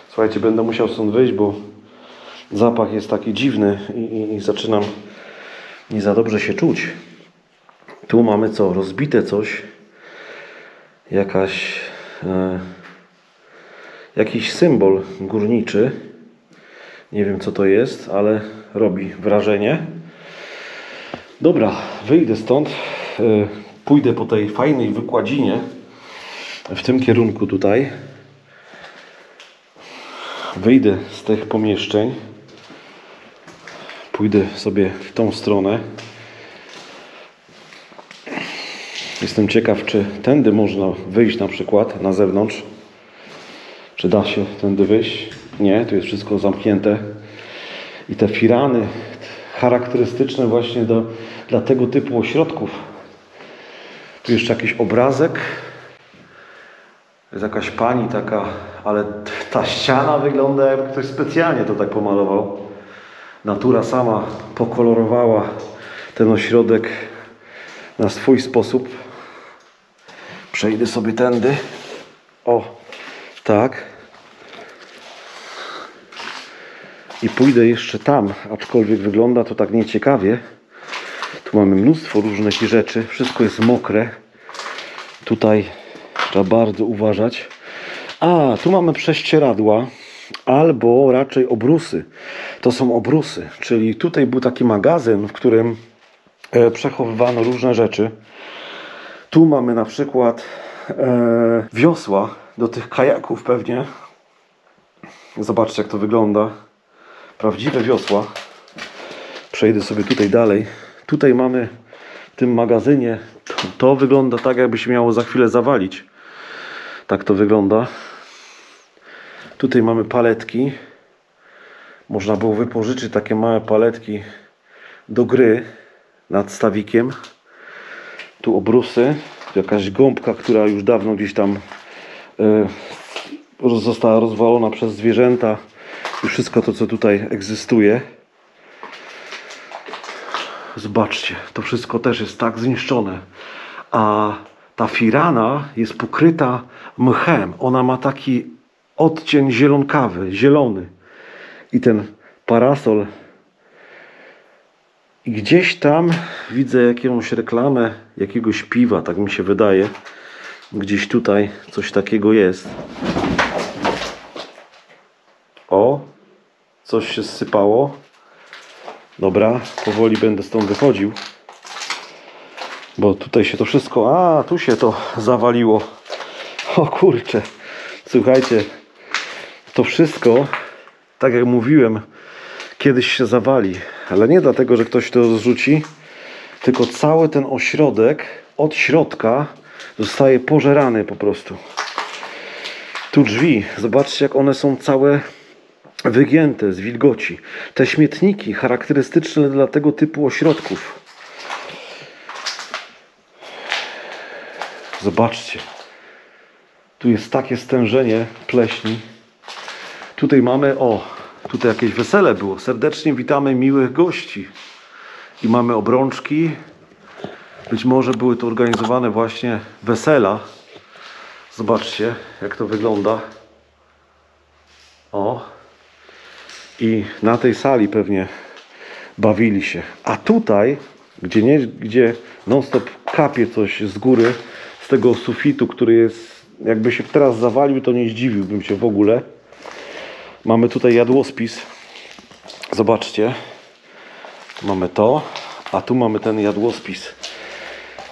Słuchajcie, będę musiał stąd wyjść, bo zapach jest taki dziwny i zaczynam nie za dobrze się czuć. Tu mamy co? Rozbite coś. Jakiś symbol górniczy. Nie wiem, co to jest, ale robi wrażenie. Dobra, wyjdę stąd. Pójdę po tej fajnej wykładzinie w tym kierunku tutaj. Wyjdę z tych pomieszczeń. Pójdę sobie w tą stronę. Jestem ciekaw, czy tędy można wyjść na przykład na zewnątrz. Czy da się tędy wyjść? Nie, tu jest wszystko zamknięte. I te firany charakterystyczne właśnie dla tego typu ośrodków. Tu jeszcze jakiś obrazek. Jest jakaś pani taka, ale ta ściana wygląda, jakby ktoś specjalnie to tak pomalował. Natura sama pokolorowała ten ośrodek na swój sposób. Przejdę sobie tędy. O, tak. I pójdę jeszcze tam, aczkolwiek wygląda to tak nieciekawie. Tu mamy mnóstwo różnych rzeczy. Wszystko jest mokre. Tutaj trzeba bardzo uważać. A, tu mamy prześcieradła. Albo raczej obrusy. To są obrusy. Czyli tutaj był taki magazyn, w którym przechowywano różne rzeczy. Tu mamy na przykład wiosła do tych kajaków pewnie. Zobaczcie, jak to wygląda. Prawdziwe wiosła. Przejdę sobie tutaj dalej. Tutaj mamy w tym magazynie. To wygląda tak, jakby się miało za chwilę zawalić. Tak to wygląda. Tutaj mamy paletki. Można było wypożyczyć takie małe paletki do gry nad stawikiem. Tu obrusy. Tu jakaś gąbka, która już dawno gdzieś tam została rozwalona przez zwierzęta. I wszystko to, co tutaj egzystuje. Zobaczcie, to wszystko też jest tak zniszczone. A ta firana jest pokryta mchem. Ona ma taki odcień zielonkawy, zielony. I ten parasol. I gdzieś tam widzę jakąś reklamę jakiegoś piwa, tak mi się wydaje. Gdzieś tutaj coś takiego jest. O, coś się zsypało. Dobra, powoli będę stąd wychodził. Bo tutaj się to wszystko... A, tu się to zawaliło. O kurczę. Słuchajcie, to wszystko, tak jak mówiłem, kiedyś się zawali. Ale nie dlatego, że ktoś to zrzuci, tylko cały ten ośrodek od środka zostaje pożerany po prostu. Tu drzwi, zobaczcie, jak one są całe wygięte z wilgoci. Te śmietniki charakterystyczne dla tego typu ośrodków. Zobaczcie. Tu jest takie stężenie pleśni. Tutaj mamy, o, tutaj jakieś wesele było. Serdecznie witamy miłych gości. I mamy obrączki. Być może były to organizowane właśnie wesela. Zobaczcie, jak to wygląda. O. I na tej sali pewnie bawili się. A tutaj, gdzie non-stop kapie coś z góry, z tego sufitu, który jest, jakby się teraz zawalił, to nie zdziwiłbym się w ogóle. Mamy tutaj jadłospis. Zobaczcie. Mamy to, a tu mamy ten jadłospis.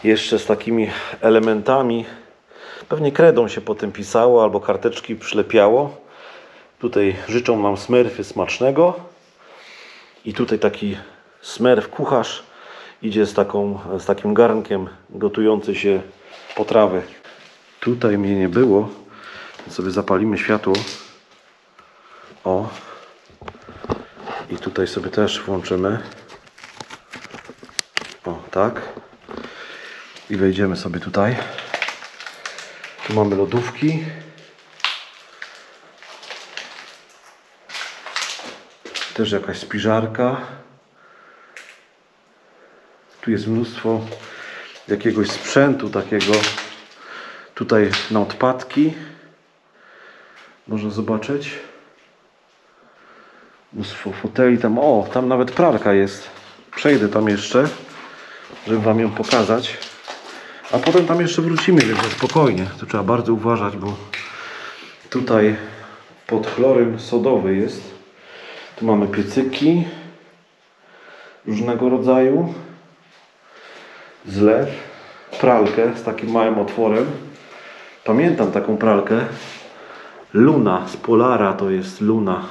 Jeszcze z takimi elementami. Pewnie kredą się po tym pisało, albo karteczki przylepiało. Tutaj życzą nam Smurfy smacznego. I tutaj taki Smurf kucharz idzie z takim garnkiem gotujący się potrawy. Tutaj mnie nie było, więc sobie zapalimy światło. O. I tutaj sobie też włączymy. O, tak. I wejdziemy sobie tutaj. Tu mamy lodówki. Też jakaś spiżarka. Tu jest mnóstwo jakiegoś sprzętu takiego. Tutaj na odpadki. Można zobaczyć. Mnóstwo foteli tam. O, tam nawet pralka jest. Przejdę tam jeszcze, żeby wam ją pokazać. A potem tam jeszcze wrócimy, więc spokojnie. Tu trzeba bardzo uważać, bo tutaj pod chlorem sodowy jest. Tu mamy piecyki różnego rodzaju. Zlew. Pralkę z takim małym otworem. Pamiętam taką pralkę. Luna z Polara to jest Luna.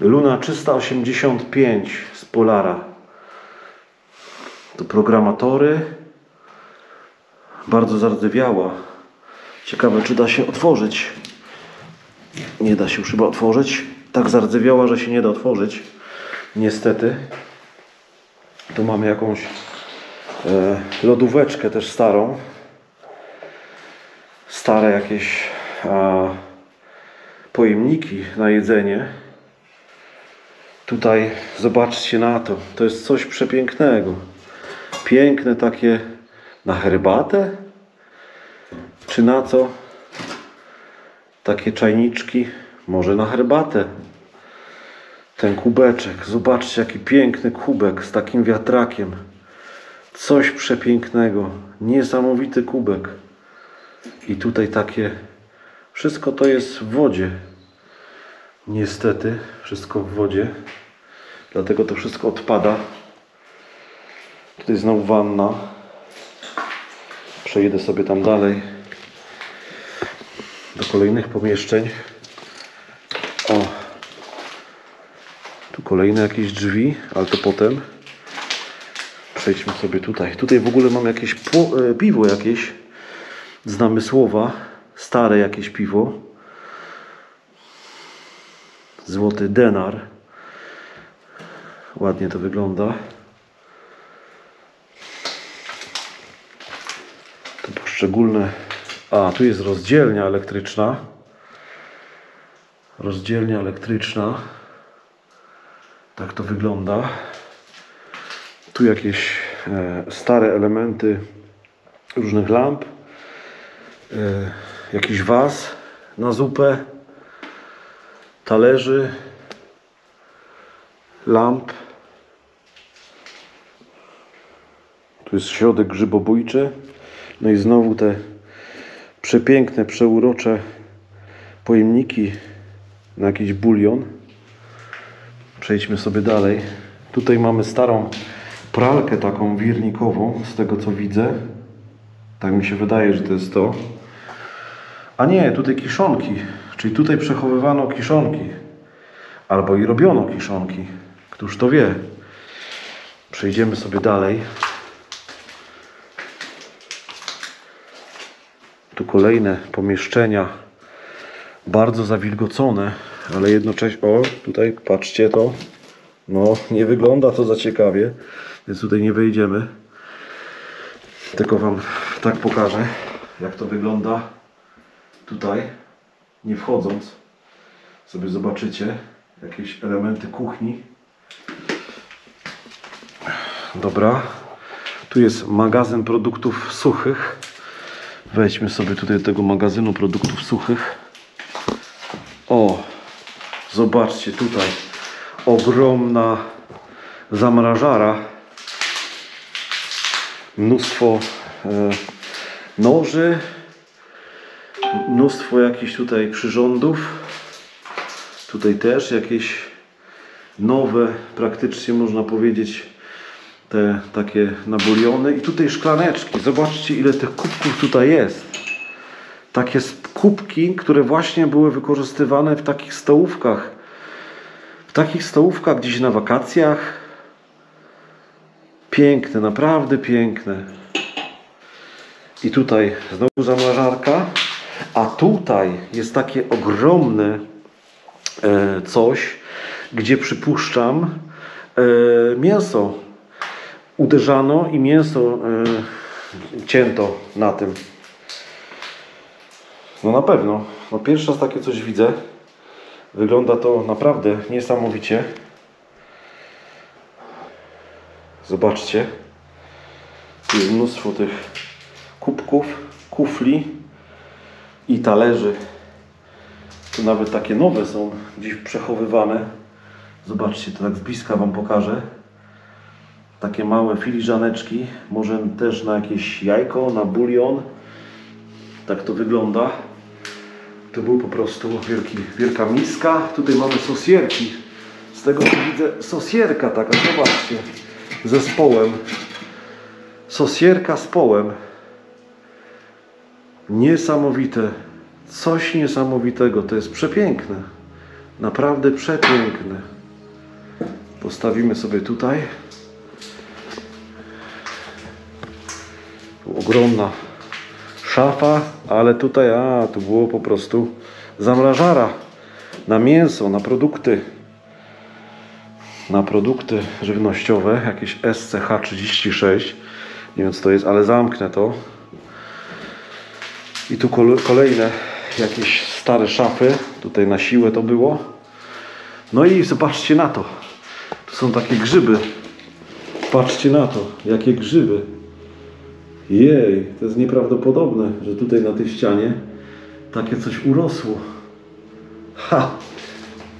Luna 385 z Polara. To programatory. Bardzo zardzewiała. Ciekawe, czy da się otworzyć. Nie da się już chyba otworzyć. Tak zardzewiała, że się nie da otworzyć. Niestety. Tu mamy jakąś lodóweczkę też starą. Stare jakieś pojemniki na jedzenie. Tutaj zobaczcie na to. To jest coś przepięknego. Piękne takie na herbatę? Czy na co? Takie czajniczki. Może na herbatę. Ten kubeczek. Zobaczcie, jaki piękny kubek z takim wiatrakiem. Coś przepięknego. Niesamowity kubek. I tutaj takie... Wszystko to jest w wodzie. Niestety. Wszystko w wodzie. Dlatego to wszystko odpada. Tutaj znowu wanna. Przejdę sobie tam dalej. Do kolejnych pomieszczeń. O. Tu kolejne jakieś drzwi, ale to potem. Przejdźmy sobie tutaj. Tutaj w ogóle mam jakieś piwo jakieś. Z Namysłowa. Stare jakieś piwo. Złoty denar. Ładnie to wygląda. To poszczególne... A, tu jest rozdzielnia elektryczna. Rozdzielnia elektryczna. Tak to wygląda. Tu jakieś stare elementy różnych lamp. Jakiś was na zupę. Talerzy. Lamp. Tu jest środek grzybobójczy. No i znowu te przepiękne, przeurocze pojemniki na jakiś bulion. Przejdźmy sobie dalej. Tutaj mamy starą pralkę taką wirnikową, z tego co widzę. Tak mi się wydaje, że to jest to. A nie, tutaj kiszonki. Czyli tutaj przechowywano kiszonki. Albo i robiono kiszonki. Któż to wie? Przejdziemy sobie dalej. Tu kolejne pomieszczenia. Bardzo zawilgocone, ale jednocześnie... O, tutaj patrzcie to. No, nie wygląda to za ciekawie. Więc tutaj nie wejdziemy. Tylko wam tak pokażę, jak to wygląda tutaj. Nie wchodząc. Sobie zobaczycie jakieś elementy kuchni. Dobra. Tu jest magazyn produktów suchych. Wejdźmy sobie tutaj do tego magazynu produktów suchych. O, zobaczcie tutaj. Ogromna zamrażara. Mnóstwo noży. Mnóstwo jakichś tutaj przyrządów. Tutaj też jakieś nowe, praktycznie można powiedzieć, te takie na buliony. I tutaj szklaneczki. Zobaczcie, ile tych kubków tutaj jest. takie kubki, które właśnie były wykorzystywane w takich stołówkach. W takich stołówkach gdzieś na wakacjach. Piękne, naprawdę piękne. I tutaj znowu zamrażarka. A tutaj jest takie ogromne coś, gdzie przypuszczam mięso uderzano i mięso cięto na tym. No na pewno. No pierwszy raz takie coś widzę. Wygląda to naprawdę niesamowicie. Zobaczcie. Tu jest mnóstwo tych kubków, kufli i talerzy. Tu nawet takie nowe są gdzieś przechowywane. Zobaczcie, to tak z bliska wam pokażę. Takie małe filiżaneczki. Może też na jakieś jajko, na bulion. Tak to wygląda. To był po prostu wielka miska. Tutaj mamy sosierki. Z tego co widzę, sosierka taka, zobaczcie. Z zespołem. Sosierka z połem. Niesamowite. Coś niesamowitego. To jest przepiękne. Naprawdę przepiękne. Postawimy sobie tutaj. Tu ogromna szafa, ale tutaj, tu było po prostu zamrażara na mięso, na produkty żywnościowe, jakieś SCH36, nie wiem co to jest, ale zamknę to. I tu kolejne jakieś stare szafy, tutaj na siłę to było. No i zobaczcie na to, tu są takie grzyby, patrzcie na to, jakie grzyby. Jej, to jest nieprawdopodobne, że tutaj na tej ścianie takie coś urosło. Ha!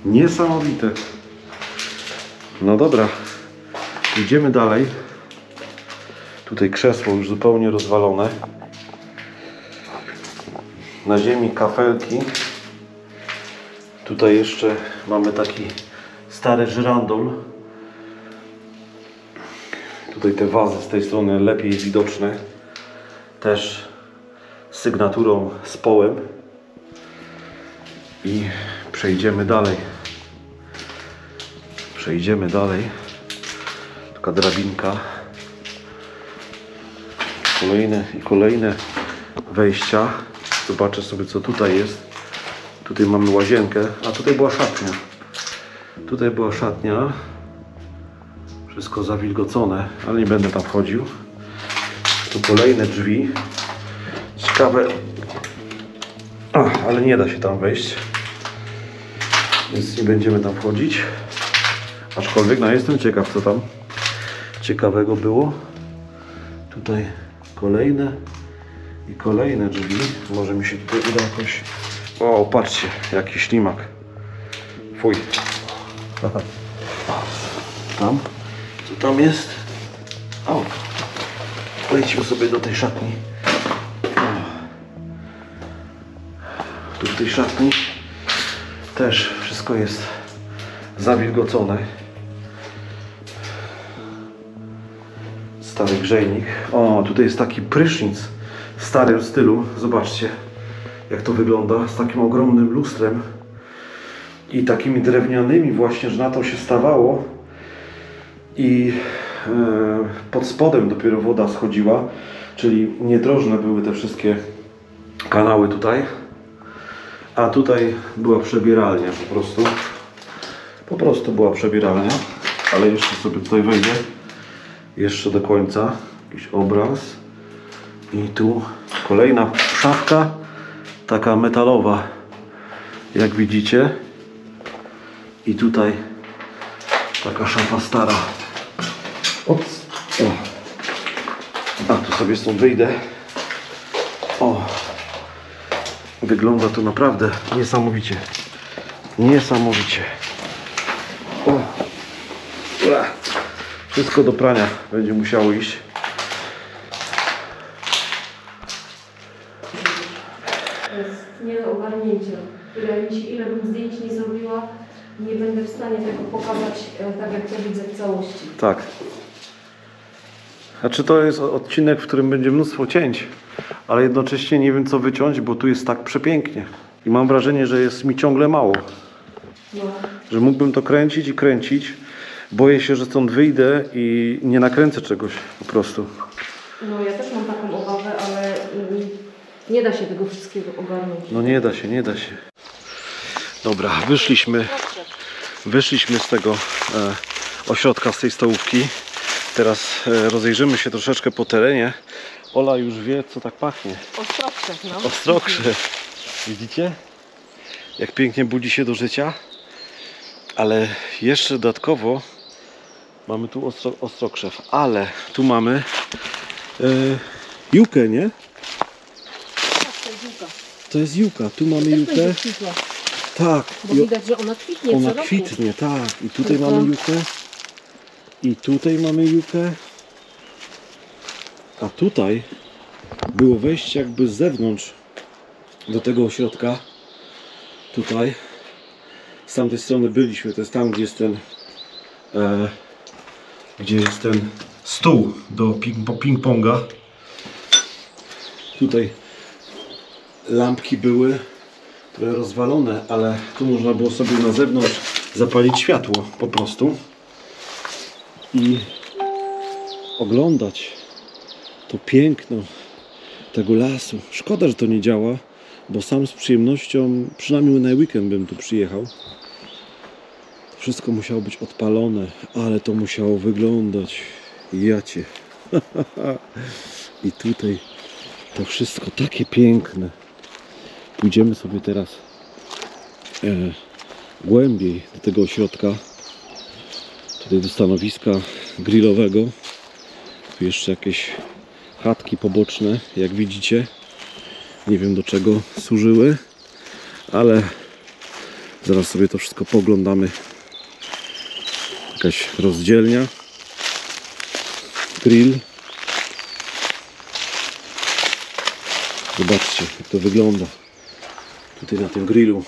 Niesamowite. No dobra, idziemy dalej. Tutaj krzesło już zupełnie rozwalone. Na ziemi kafelki. Tutaj jeszcze mamy taki stary żyrandol. Tutaj te wazy z tej strony lepiej widoczne. Też z sygnaturą z połem. I przejdziemy dalej. Taka drabinka. Kolejne wejścia. Zobaczę sobie co tutaj jest. Tutaj mamy łazienkę, a tutaj była szatnia. Wszystko zawilgocone, ale nie będę tam wchodził. Tu kolejne drzwi. Ciekawe. Ale nie da się tam wejść. Więc nie będziemy tam wchodzić. Aczkolwiek jestem ciekaw co tam ciekawego było. Tutaj kolejne drzwi. Może mi się tutaj uda jakoś... O, patrzcie, jaki ślimak. Fuj. Tam. Co tam jest? O. Wejdźmy sobie do tej szatni. Tu w tej szatni też wszystko jest zawilgocone. Stary grzejnik. O, tutaj jest taki prysznic w starym stylu. Zobaczcie, jak to wygląda. Z takim ogromnym lustrem i takimi drewnianymi właśnie, że na to się stawało. I pod spodem dopiero woda schodziła, czyli niedrożne były te wszystkie kanały tutaj. A tutaj była przebieralnia po prostu była przebieralnia. Ale jeszcze sobie tutaj wejdę. Jeszcze do końca. Jakiś obraz. I tu kolejna szafka. Taka metalowa. Jak widzicie. I tutaj taka szafa stara. Ops. O. A tu sobie stąd wyjdę. O. Wygląda to naprawdę niesamowicie. Niesamowicie. O. Wszystko do prania będzie musiało iść. To jest nie do ogarnięcia. Ile bym zdjęć nie zrobiła, nie będę w stanie tego pokazać tak, jak to widzę w całości. Tak. Znaczy to jest odcinek, w którym będzie mnóstwo cięć, ale jednocześnie nie wiem co wyciąć, bo tu jest tak przepięknie. I mam wrażenie, że jest mi ciągle mało. No. Że mógłbym to kręcić i kręcić. Boję się, że stąd wyjdę i nie nakręcę czegoś po prostu. No ja też mam taką obawę, ale nie da się tego wszystkiego ogarnąć. No nie da się, nie da się. Dobra, wyszliśmy z tego ośrodka, z tej stołówki. Teraz rozejrzymy się troszeczkę po terenie. Ola już wie, co tak pachnie. Ostrokrzew, no. Ostrokrzew. Widzicie? Jak pięknie budzi się do życia. Ale jeszcze dodatkowo mamy tu ostrokrzew. Ale tu mamy jukę, nie? To jest juka. To jest juka. Tu mamy jukę. Tak. Bo widać, że ona kwitnie Ona co roku. kwitnie, tak. I tutaj Tylko- mamy jukę. I tutaj mamy jukę. A tutaj było wejście jakby z zewnątrz do tego ośrodka. Tutaj. Z tamtej strony byliśmy. To jest tam, gdzie jest ten stół do ping-ponga. Tutaj lampki były trochę rozwalone, ale tu można było sobie na zewnątrz zapalić światło po prostu i oglądać to piękno tego lasu. Szkoda, że to nie działa, bo sam z przyjemnością, przynajmniej na weekend bym tu przyjechał. Wszystko musiało być odpalone, ale to musiało wyglądać. Jacie. I tutaj to wszystko takie piękne. Pójdziemy sobie teraz głębiej do tego ośrodka. Tutaj do stanowiska grillowego. Tu jeszcze jakieś chatki poboczne, jak widzicie. Nie wiem do czego służyły, ale zaraz sobie to wszystko poglądamy. Jakaś rozdzielnia. Grill. Zobaczcie, jak to wygląda. Tutaj na tym grillu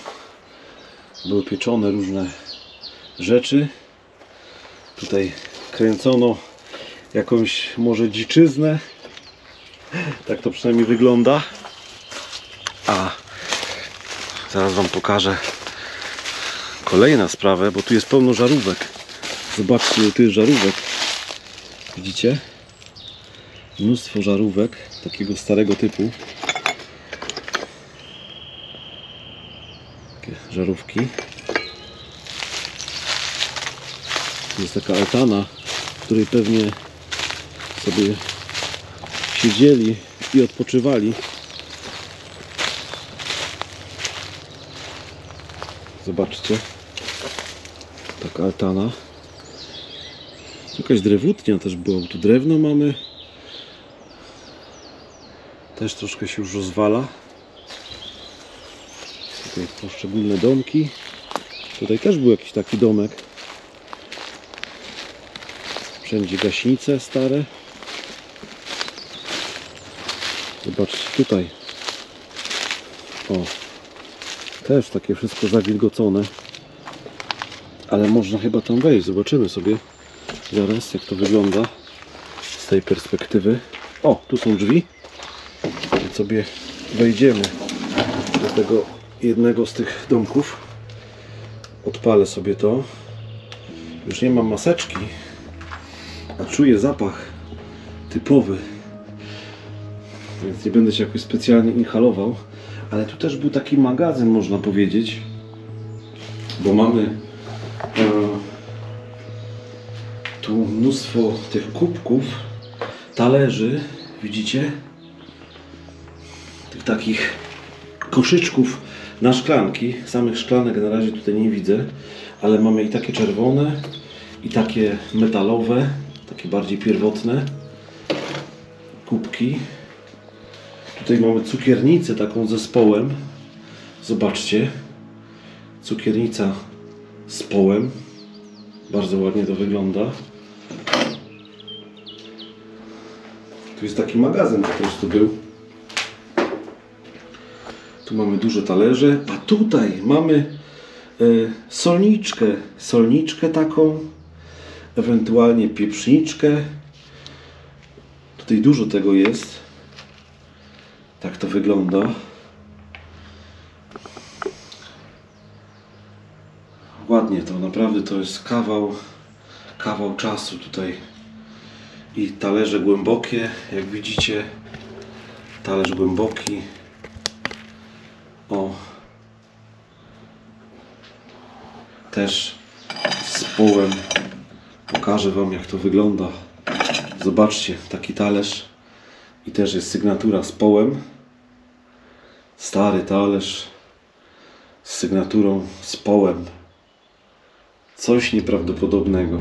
były pieczone różne rzeczy. Tutaj kręcono jakąś może dziczyznę. Tak to przynajmniej wygląda. A zaraz wam pokażę kolejną sprawę, bo tu jest pełno żarówek. Zobaczcie, ile tu jest żarówek. Widzicie? Mnóstwo żarówek takiego starego typu. Takie żarówki. Jest taka altana, w której pewnie sobie siedzieli i odpoczywali. Zobaczcie. Taka altana. Jakaś drewutnia też była. Tu drewno mamy. Też troszkę się już rozwala. Tutaj poszczególne domki. Tutaj też był jakiś taki domek. Wszędzie gaśnice stare. Zobaczcie tutaj. O. Też takie wszystko zawilgocone. Ale można chyba tam wejść. Zobaczymy sobie zaraz, jak to wygląda z tej perspektywy. O, tu są drzwi. I sobie wejdziemy do tego jednego z tych domków. Odpalę sobie to. Już nie mam maseczki, a czuję zapach typowy. Więc nie będę się jakoś specjalnie inhalował. Ale tu też był taki magazyn, można powiedzieć. Bo mamy tu mnóstwo tych kubków, talerzy, widzicie? Tych takich koszyczków na szklanki. Samych szklanek na razie tutaj nie widzę, ale mamy i takie czerwone, i takie metalowe, takie bardziej pierwotne kubki. Tutaj mamy cukiernicę taką z zespołem. Zobaczcie. Cukiernica z połem. Bardzo ładnie to wygląda. Tu jest taki magazyn po prostu był. Tu mamy duże talerze. A tutaj mamy solniczkę. Solniczkę taką. Ewentualnie pieprzniczkę. Tutaj dużo tego jest. Tak to wygląda. Ładnie to, naprawdę to jest kawał czasu tutaj. I talerze głębokie, jak widzicie. Talerz głęboki. O. Też z połem. Pokażę wam, jak to wygląda. Zobaczcie, taki talerz. I też jest sygnatura z połem. Stary talerz z sygnaturą z połem. Coś nieprawdopodobnego.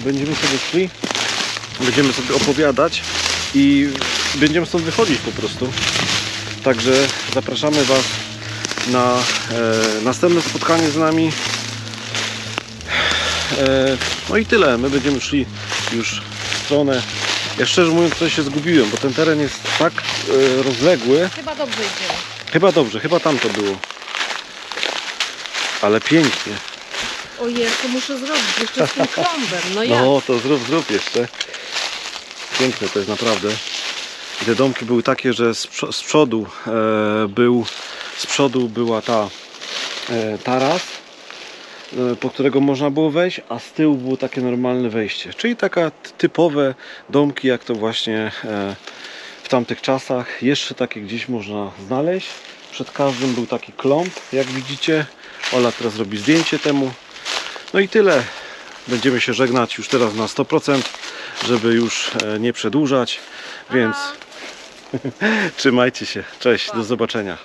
Będziemy sobie szli, będziemy sobie opowiadać i będziemy stąd wychodzić po prostu. Także zapraszamy Was na następne spotkanie z nami. No i tyle, my będziemy szli już w stronę. Ja szczerze mówiąc coś się zgubiłem, bo ten teren jest tak rozległy. Chyba dobrze idziemy. Chyba dobrze, chyba tam to było. Ale pięknie. Ojej, to muszę zrobić jeszcze z tym klombem. No ja. No to zrób jeszcze. Piękne to jest naprawdę. I te domki były takie, że z przodu była ta taras, po którego można było wejść, a z tyłu było takie normalne wejście. Czyli taka typowe domki, jak to właśnie w tamtych czasach. Jeszcze takie gdzieś można znaleźć. Przed każdym był taki klomb, jak widzicie. Ola teraz robi zdjęcie temu. No i tyle. Będziemy się żegnać już teraz na 100%, żeby już nie przedłużać, więc trzymajcie się. Cześć, do zobaczenia.